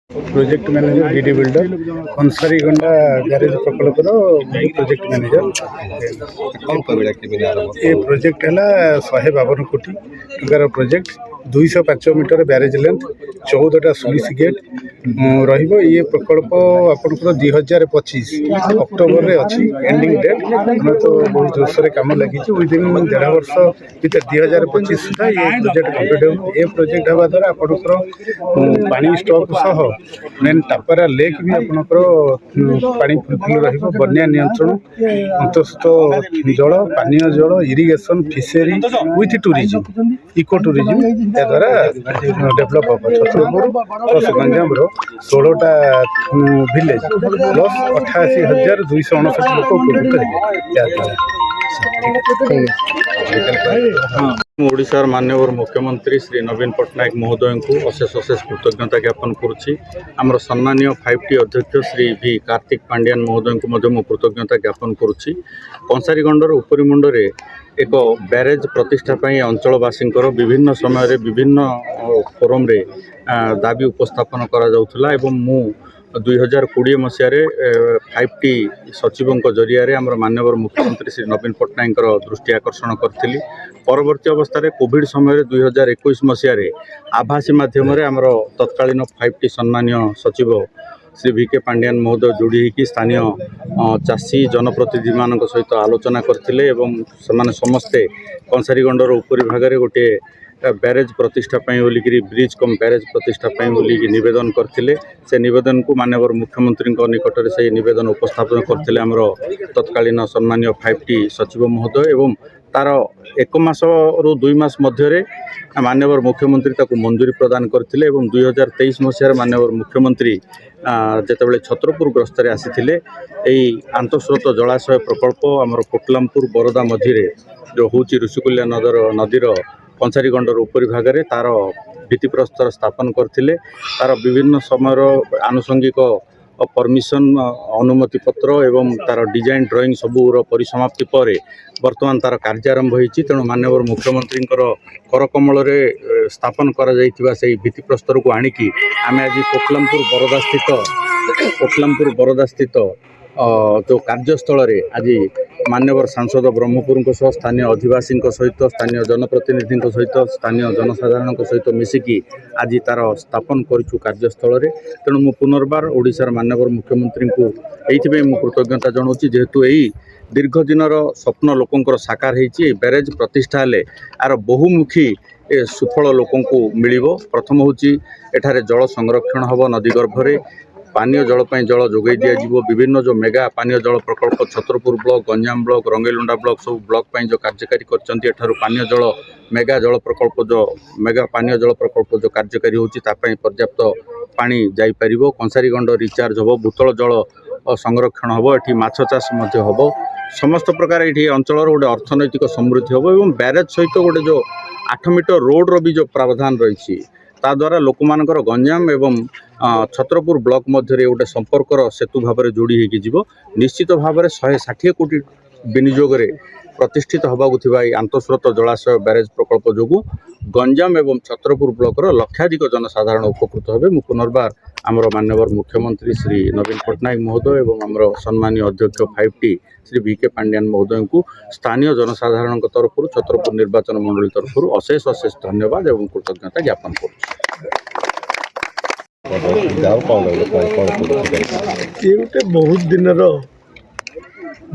Project manager DD builder Kansariganda barrage प्रकल्प project manager. कौन ये प्रोजेक्ट है 152 कोटी टकर प्रोजेक्ट 205 मीटर ब्यारेज लेंथ 14टा स्लुइस गेट रहिबो। ये प्रकल्प आपनकर 2025 अक्टोबर रे अछि एंडिंग डेट। हम तो बहुत जोर काम लगी विदिन 1.5 वर्ष भीतर 2025 सुधा ये प्रोजेक्ट कंप्लीट हो। ये प्रोजेक्ट हवा द्वारा आपनकर पानी स्टॉक सह मेन टापरा लेक भी आपनकर पानी फुलफिल रहिबो। बन्या नियंत्रण अंतस्थ जल पानीय जल irrigation fishery with tourism eco tourism द्वारा डेभलप हम। छत्रपुर प्लस गंजाम 16टा विलेज प्लस 88,259 लोक उपकृत हेबे। ओडिशार माननीय मुख्यमंत्री श्री नवीन पट्टनायक महोदय को अशेष अशेष कृतज्ञता ज्ञापन करुच्ची। आमर सम्मानीय 5T अध्यक्ष श्री V कार्तिक पांड्यान महोदय को कृतज्ञता ज्ञापन करुच्ची। कंसारीगंडर उपरिमुंडरे एक ब्यारेज प्रतिष्ठा अंचलवासी विभिन्न समय विभिन्न फोरम रे दाबी उपस्थापन करा जाउथला एवं मु 2020 मसीह 5T सचिवों जरिया आमर माननीय मुख्यमंत्री श्री नवीन पट्टनायक दृष्टि आकर्षण करी। परवर्ती अवस्था कोविड समय 2021 मसीह आभासी माध्यम आमर तत्कालीन 5T सम्मानीय सचिव श्री VK पांड्यान महोदय जोड़ी होकर स्थानीय चाषी जनप्रतिनिधि मान सहित आलोचना करते से समस्ते कंसारीगंडर उपरी भाग में गोटे ब्यारेज प्रतिष्ठा बोलिकी ब्रिज कम ब्यारेज प्रतिष्ठा बोलिकी निवेदन करते। से निवेदन को माननीय मुख्यमंत्री निकट में से निवेदन उपस्थापन करते आमर तत्कालीन सम्मानीय 5T सचिव महोदय एवं तार 1 मास रु 2 मास मध्य माननीय मुख्यमंत्री ताकू मंजूरी प्रदान करते। 2023 मसीह माननीय मुख्यमंत्री जितेबाला छत्रपुर गस्तर आसी आंतस्रोत जलाशय प्रकल्प आमर कोटलामपुर बरदा मझी जो हूँ ऋषिकुल्या नदीर कंसारीगंडर उपरी भाग में तार भित्तिप्रस्तर स्थापन करते। तार विभिन्न समय आनुषंगिक परमिशन अनुमति पत्र एवं तार डिजाइन ड्राइंग सबूर परिसमाप्ति पर वर्तमान तार कार्यारंभ होती। तेणु माननीय मुख्यमंत्री करकमल स्थापन कर भित्तिप्रस्तर को आणिकी आम आज कोटलामपुर बरदा स्थित जो कार्यस्थल आज मान्यवर सांसद ब्रह्मपुर स्थानीय अधिवासी सहित स्थानीय जनप्रतिनिधि सहित स्थानीय जनसाधारण सहित मिसिकी आज तार स्थापन करूँ कार्यस्थल। तेणु मु पुनर्बार ओडिशार मान्यवर मुख्यमंत्री को ये कृतज्ञता जनाऊँ जेहेतु यही दीर्घ दिनर स्वप्न लोकंर साकार होती ब्यारेज प्रतिष्ठा हेले आर बहुमुखी सुफल लोकों को मिल। प्रथम हूँ एठारे जल संरक्षण हम नदी गर्भरे पानीय जल जल जोगाई दिज्व। विभिन्न जो मेगा पानीय जल प्रकल्प Chhatrapur block Ganjam block Rangeilunda block सब ब्लॉक जो कार्यकारी कर पानीय जल मेगा जल प्रकल्प जो मेगा पानीय जल प्रकल्प जो कार्यकारी होती पर्याप्त पानी जापर। कंसारीगंड रिचार्ज हम भूतल जल संरक्षण हम ये माछ चाष हम समस्त प्रकार ये अंचल गोटे अर्थनैतिक समृद्धि हम और ब्यारेज सहित गोटे जो 8 मीटर रोड्र भी जो प्रावधान रही द्वारा लोक मानकर गंजाम एवं छत्रपुर ब्लॉक मध्य गोटे संपर्कर सेतु भाव में जोड़ी होगी। निश्चित भाव में 160 कोटी विनियोग प्रतिष्ठित होगा आंतस्रोत जलाशय ब्यारेज प्रकल्प जो गंजाम एवं छत्रपुर ब्लॉकर लक्षाधिक जनसाधारण उपकृत होते। मु पुनर्बार आमर माननीय मुख्यमंत्री श्री नवीन पट्टनायक महोदय एवं आमर सम्मानीय अध्यक्ष 5T श्री VK पांड्यान महोदय को स्थानीय जनसाधारण तरफ छत्रपुर निर्वाचन मंडली तरफ अशेष अशेष धन्यवाद एवं कृतज्ञता ज्ञापन कर बहुत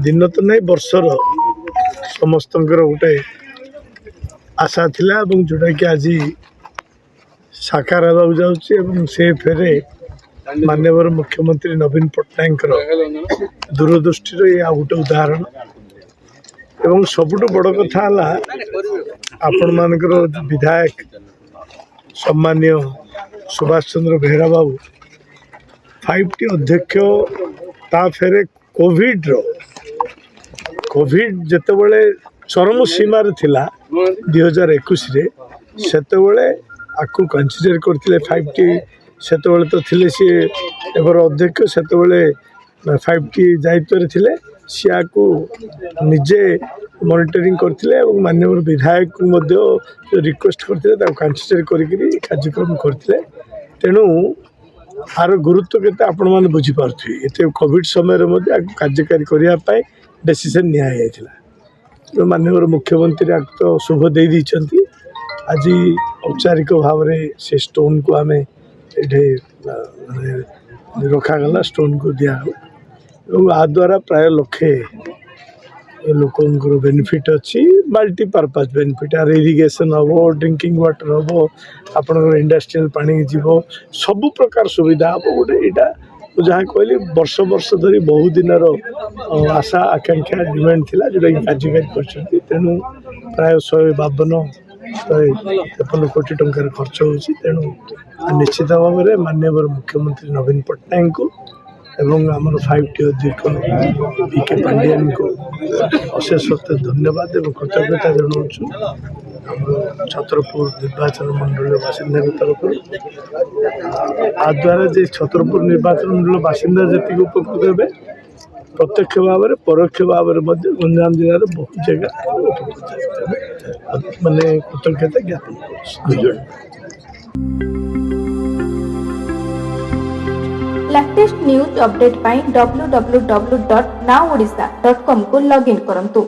दिन तो नहीं वर्षर समस्त गोटे आशा थिला जोटा कि आज साकार होगा जाऊँ से फेरे माननीय मुख्यमंत्री नवीन पट्टनायक दूरदृष्टि ये आ गोटे उदाहरण एवं सबुठ बड़ कथा आपण मानकर विधायक सम्मान्य सुभाष चंद्र बेहरा बाबू 5T अध्यक्ष ता फेरे कोविड जितेबले चरम सीमार थिला 2021 सेतेबले आपको कनसीडर करते 5T सेतेबले तो थिले सी एवर अध्यक्ष सेतेबले 5T दायित्व थिले सी आपको निजे मॉनिटरिंग करते माननीय विधायक को रिक्वेस्ट करते कनसीडर करी कार्यक्रम करते। तेणु आर गुरुत्व केते आपण माने बुझी पारथि एते कोविड समय रे मध्ये कार्यकारी करिया पाए डिसीजन निया जायतिला तो माननीय मुख्यमंत्री आक तो शुभ दे दी आज औपचारिक भाव में से स्टोन को आम ये रखागला स्टोन को दिगला आ द्वारा प्राय लक्षे लोकंर बेनिफिट अच्छी मल्टीपर्पज बेनिफिट आर इरिगेशन हम ड्रिंकिंग वाटर हम आपंकर इंडस्ट्रियल पानी जीव सबु प्रकार सुविधा हम गोटे यहाँ जहाँ कहली वर्ष वर्ष धरी बहुत दिन आशा आकांक्षा डिमांड थिला जोटा कार्यकारी कर तेणु प्राय 152-153 कोटी टंकार खर्च होची तेणु निश्चित भाव में माननीय मुख्यमंत्री नवीन पट्टनायक को एवं आमर 5T अध्यक्ष VK पांडियन को अशेष धन्यवाद एवं कृतज्ञता जनाऊँ छतरपुर निर्वाचन मंडल बासिंदा तरफ आ द्वारा जे छतरपुर निर्वाचन मंडल बासिंदा जी उपकृत हे प्रत्यक्ष भाव में परोक्ष भाव में गंजाम जिले में बहुत जगह उपकृत माने कृतज्ञता ज्ञापन कर लेटेस्ट न्यूज अपडेट पाई www.nowodisha.com को लॉगिन करंतु।